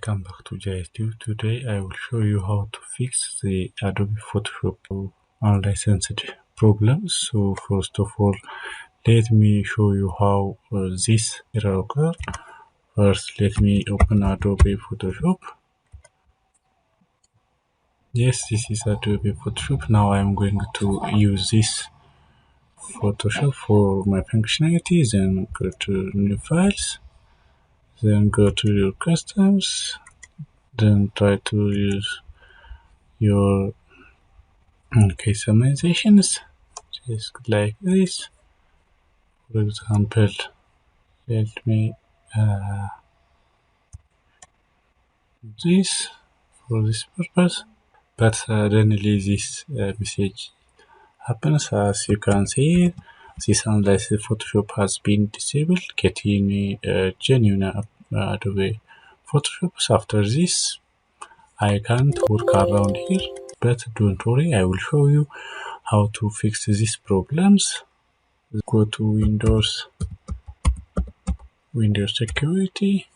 Welcome back to JSTube. Today I will show you how to fix the Adobe Photoshop unlicensed problems. So first of all, let me show you how this error occurs. First, let me open Adobe Photoshop. Yes, this is Adobe Photoshop. Now I'm going to use this Photoshop for my functionality. Then go to New Files. Then go to your Customs. Then try to use your customizations, just like this. For example, let me this for this purpose, but suddenly this message happens. As you can see, this unlicensed Photoshop has been disabled. Getting genuine Adobe Photoshop. After this, I can't work around here, but don't worry, I will show you how to fix these problems. Go to Windows Security,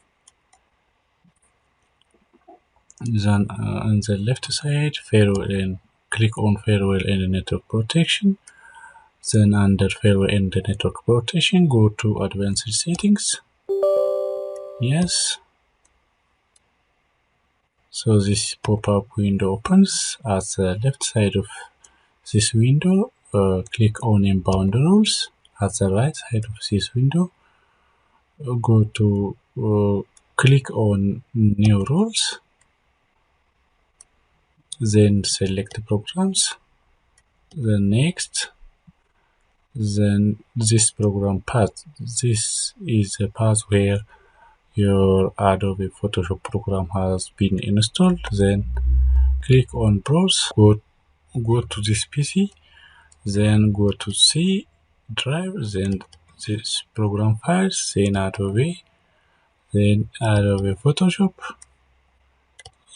then on the left side, Firewall, and click on Firewall and Network Protection. Then under Firewall and Network Protection, go to Advanced Settings. Yes. So this pop-up window opens. At the left side of this window, click on Inbound Rules. At the right side of this window, go to click on New Rules. Then select Programs. Then Next. Then this program path. This is the path where your Adobe Photoshop program has been installed. Then click on Browse. Go to this PC. Then go to C drive. Then this program files. Then Adobe. Then Adobe Photoshop.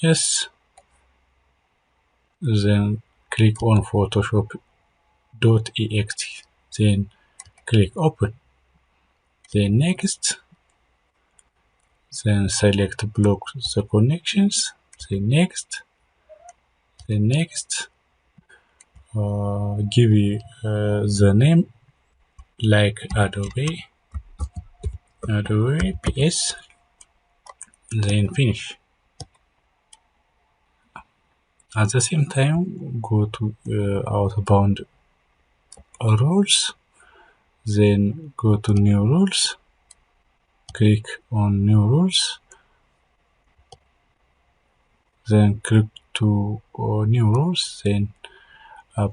Yes. Then click on Photoshop.exe. Then click Open. Then Next. Then select Block the connections. Then Next. Then Next. Give you the name like Adobe PS. Then Finish. At the same time, go to Outbound Rules. Then go to New Rules. Click on New Rules. Then click to New Rules. Then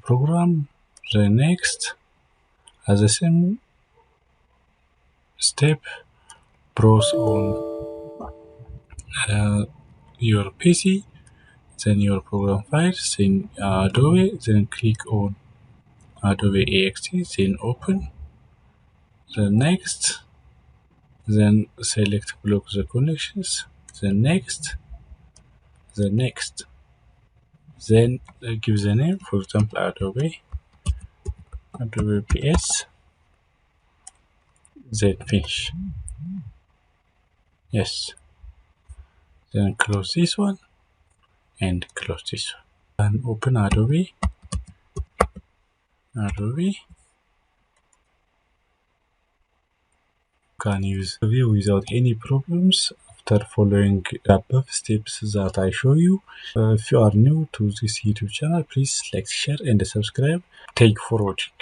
Program. Then Next. At the same step, browse on your PC. Then your program files. Then Adobe. Then click on Adobe exe. Then Open. Then Next. Then select Block the connections. Then Next. Then Next. Then give the name, for example, Adobe PS. Then Finish. Yes. Then close this one and close this one. And open Adobe. Can use Adobe without any problems after following the above steps that I show you. If you are new to this YouTube channel, please like, share and subscribe. Thank you for watching.